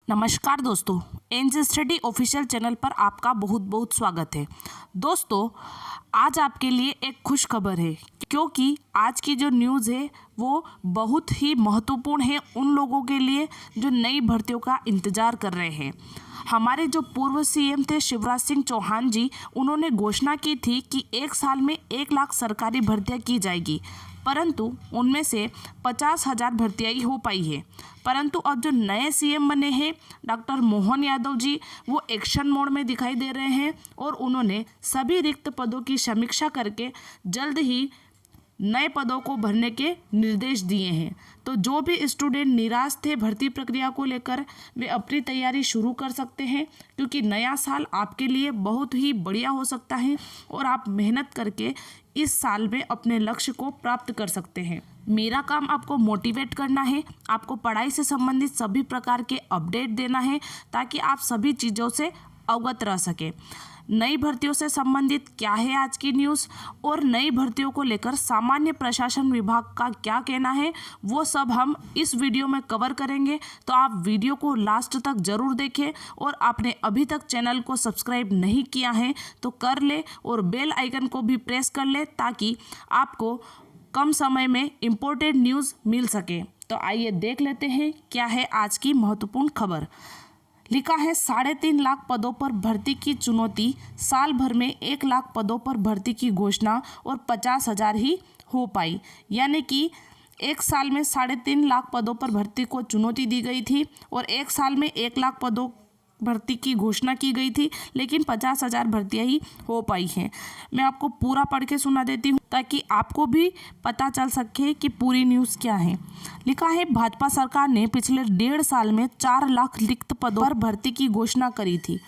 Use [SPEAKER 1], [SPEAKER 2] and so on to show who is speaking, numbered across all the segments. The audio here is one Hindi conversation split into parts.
[SPEAKER 1] नमस्कार दोस्तों, एनजे स्टडी ऑफिशियल चैनल पर आपका बहुत बहुत स्वागत है। दोस्तों, आज आपके लिए एक खुश खबर है क्योंकि आज की जो न्यूज़ है वो बहुत ही महत्वपूर्ण है उन लोगों के लिए जो नई भर्तियों का इंतज़ार कर रहे हैं। हमारे जो पूर्व सीएम थे शिवराज सिंह चौहान जी, उन्होंने घोषणा की थी कि 1 साल में 1 लाख सरकारी भर्तियां की जाएगी, परंतु उनमें से 50,000 भर्तियां ही हो पाई है। परंतु अब जो नए सीएम बने हैं डॉक्टर मोहन यादव जी, वो एक्शन मोड में दिखाई दे रहे हैं और उन्होंने सभी रिक्त पदों की समीक्षा करके जल्द ही नए पदों को भरने के निर्देश दिए हैं। तो जो भी स्टूडेंट निराश थे भर्ती प्रक्रिया को लेकर, वे अपनी तैयारी शुरू कर सकते हैं क्योंकि नया साल आपके लिए बहुत ही बढ़िया हो सकता है और आप मेहनत करके इस साल में अपने लक्ष्य को प्राप्त कर सकते हैं। मेरा काम आपको मोटिवेट करना है, आपको पढ़ाई से संबंधित सभी प्रकार के अपडेट देना है ताकि आप सभी चीज़ों से अवगत रह सके। नई भर्तियों से संबंधित क्या है आज की न्यूज़ और नई भर्तियों को लेकर सामान्य प्रशासन विभाग का क्या कहना है, वो सब हम इस वीडियो में कवर करेंगे। तो आप वीडियो को लास्ट तक ज़रूर देखें और आपने अभी तक चैनल को सब्सक्राइब नहीं किया है तो कर ले और बेल आइकन को भी प्रेस कर ले ताकि आपको कम समय में इम्पोर्टेंट न्यूज़ मिल सके। तो आइए देख लेते हैं क्या है आज की महत्वपूर्ण खबर। लिखा है 3.5 लाख पदों पर भर्ती की चुनौती, साल भर में 1 लाख पदों पर भर्ती की घोषणा और 50,000 ही हो पाई। यानी कि 1 साल में 3.5 लाख पदों पर भर्ती को चुनौती दी गई थी और 1 साल में 1 लाख पदों भर्ती की घोषणा की गई थी, लेकिन 50,000 भर्तियां ही हो पाई हैं। मैं आपको पूरा पढ़ के सुना देती हूँ ताकि आपको भी पता चल सके कि पूरी न्यूज़ क्या है। लिखा है भाजपा सरकार ने पिछले 1.5 साल में 4 लाख रिक्त पदों पर भर्ती की घोषणा करी थी।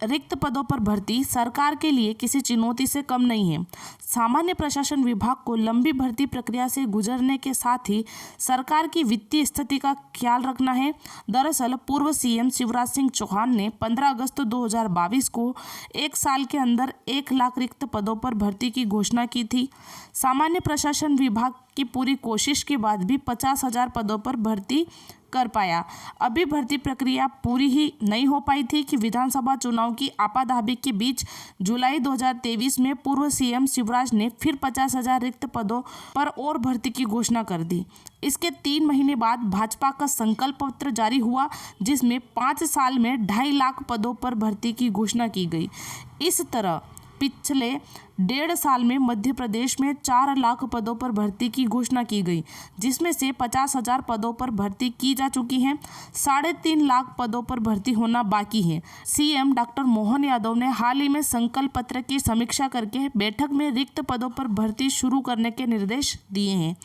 [SPEAKER 1] रिक्त पदों पर भर्ती सरकार के लिए किसी चुनौती से कम नहीं है। सामान्य प्रशासन विभाग को लंबी भर्ती प्रक्रिया से गुजरने के साथ ही सरकार की वित्तीय स्थिति का ख्याल रखना है। दरअसल पूर्व सीएम शिवराज सिंह चौहान ने 15 अगस्त 2022 को 1 साल के अंदर 1 लाख रिक्त पदों पर भर्ती की घोषणा की थी। सामान्य प्रशासन विभाग की पूरी कोशिश के बाद भी 50,000 पदों पर भर्ती कर पाया। अभी भर्ती प्रक्रिया पूरी ही नहीं हो पाई थी कि विधानसभा चुनाव की आपाधापी के बीच जुलाई 2023 में पूर्व सीएम शिवराज ने फिर 50,000 रिक्त पदों पर और भर्ती की घोषणा कर दी। इसके 3 महीने बाद भाजपा का संकल्प पत्र जारी हुआ जिसमें 5 साल में 2.5 लाख पदों पर भर्ती की घोषणा की गई। इस तरह पिछले 1.5 साल में मध्य प्रदेश में 4 लाख पदों पर भर्ती की घोषणा की गई, जिसमें से 50,000 पदों पर भर्ती की जा चुकी है। 3.5 लाख पदों पर भर्ती होना बाकी है। सीएम डॉक्टर मोहन यादव ने हाल ही में संकल्प पत्र की समीक्षा करके बैठक में रिक्त पदों पर भर्ती शुरू करने के निर्देश दिए हैं।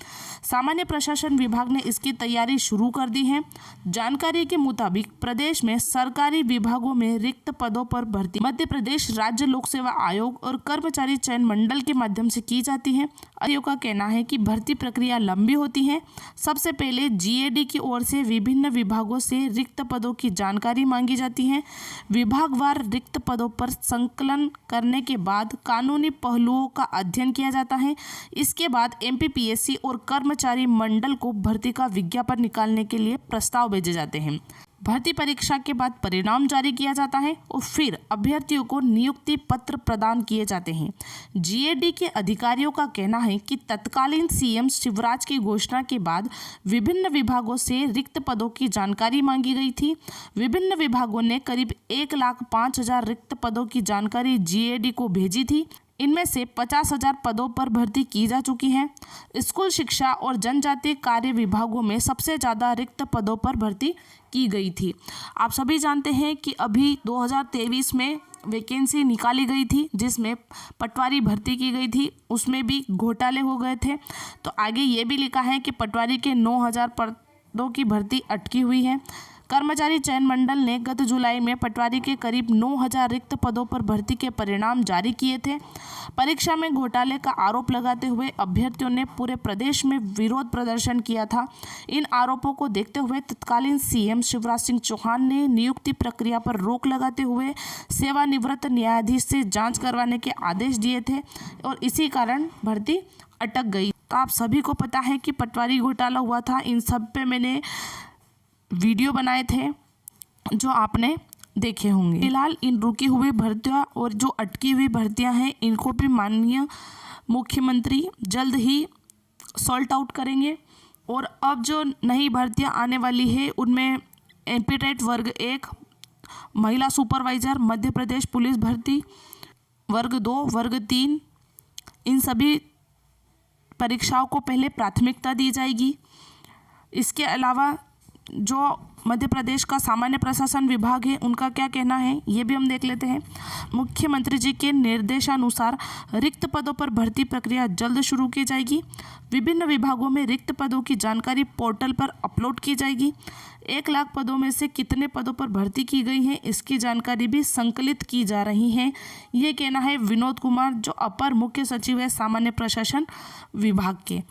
[SPEAKER 1] सामान्य प्रशासन विभाग ने इसकी तैयारी शुरू कर दी है। जानकारी के मुताबिक प्रदेश में सरकारी विभागों में रिक्त पदों पर भर्ती मध्य प्रदेश राज्य लोक सेवा आयोग और कर्मचारी चयन मंडल के माध्यम से की जाती है। अधिकारियों का कहना है कि भर्ती प्रक्रिया लंबी होती है। सबसे पहले जीएडी की ओर से विभिन्न विभागों से रिक्त पदों की जानकारी मांगी जाती है। विभागवार रिक्त पदों पर संकलन करने के बाद कानूनी पहलुओं का अध्ययन किया जाता है। इसके बाद एमपीपीएससी और कर्मचारी मंडल को भर्ती का विज्ञापन निकालने के लिए प्रस्ताव भेजे जाते हैं। भर्ती परीक्षा के बाद परिणाम जारी किया जाता है और फिर अभ्यर्थियों को नियुक्ति पत्र प्रदान किए जाते हैं। जीएडी के अधिकारियों का कहना है कि तत्कालीन सीएम शिवराज की घोषणा के बाद विभिन्न विभागों से रिक्त पदों की जानकारी मांगी गई थी। विभिन्न विभागों ने करीब 1,05,000 रिक्त पदों की जानकारी जीएडी को भेजी थी। इनमें से 50,000 पदों पर भर्ती की जा चुकी है। स्कूल शिक्षा और जनजातीय कार्य विभागों में सबसे ज़्यादा रिक्त पदों पर भर्ती की गई थी। आप सभी जानते हैं कि अभी 2023 में वैकेंसी निकाली गई थी जिसमें पटवारी भर्ती की गई थी, उसमें भी घोटाले हो गए थे। तो आगे ये भी लिखा है कि पटवारी के 9,000 पदों की भर्ती अटकी हुई है। कर्मचारी चयन मंडल ने गत जुलाई में पटवारी के करीब 9,000 रिक्त पदों पर भर्ती के परिणाम जारी किए थे। परीक्षा में घोटाले का आरोप लगाते हुए अभ्यर्थियों ने पूरे प्रदेश में विरोध प्रदर्शन किया था। इन आरोपों को देखते हुए तत्कालीन सीएम शिवराज सिंह चौहान ने नियुक्ति प्रक्रिया पर रोक लगाते हुए सेवानिवृत्त न्यायाधीश से जांच करवाने के आदेश दिए थे और इसी कारण भर्ती अटक गई। तो आप सभी को पता है कि पटवारी घोटाला हुआ था, इन सब पे मैंने वीडियो बनाए थे। जो आपने देखे होंगे। फिलहाल इन रुकी हुई भर्तियां और जो अटकी हुई भर्तियां हैं इनको भी माननीय मुख्यमंत्री जल्द ही सॉल्ट आउट करेंगे। और अब जो नई भर्तियां आने वाली है उनमें एमपीटेट वर्ग 1 महिला सुपरवाइज़र, मध्य प्रदेश पुलिस भर्ती वर्ग 2, वर्ग 3, इन सभी परीक्षाओं को पहले प्राथमिकता दी जाएगी। इसके अलावा जो मध्य प्रदेश का सामान्य प्रशासन विभाग है उनका क्या कहना है ये भी हम देख लेते हैं। मुख्यमंत्री जी के निर्देशानुसार रिक्त पदों पर भर्ती प्रक्रिया जल्द शुरू की जाएगी। विभिन्न विभागों में रिक्त पदों की जानकारी पोर्टल पर अपलोड की जाएगी। 1 लाख पदों में से कितने पदों पर भर्ती की गई है इसकी जानकारी भी संकलित की जा रही है। ये कहना है विनोद कुमार जो अपर मुख्य सचिव है सामान्य प्रशासन विभाग के।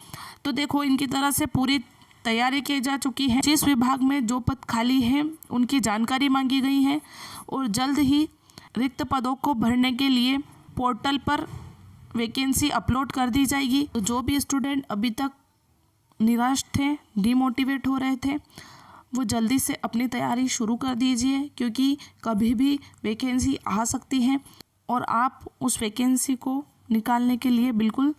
[SPEAKER 1] तो देखो इनकी तरह से पूरी तैयारी की जा चुकी है। जिस विभाग में जो पद खाली हैं उनकी जानकारी मांगी गई है और जल्द ही रिक्त पदों को भरने के लिए पोर्टल पर वैकेंसी अपलोड कर दी जाएगी। तो जो भी स्टूडेंट अभी तक निराश थे, डिमोटिवेट हो रहे थे, वो जल्दी से अपनी तैयारी शुरू कर दीजिए क्योंकि कभी भी वैकेंसी आ सकती है और आप उस वैकेंसी को निकालने के लिए बिल्कुल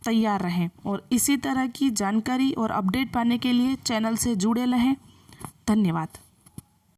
[SPEAKER 1] तैयार रहें। और इसी तरह की जानकारी और अपडेट पाने के लिए चैनल से जुड़े रहें। धन्यवाद।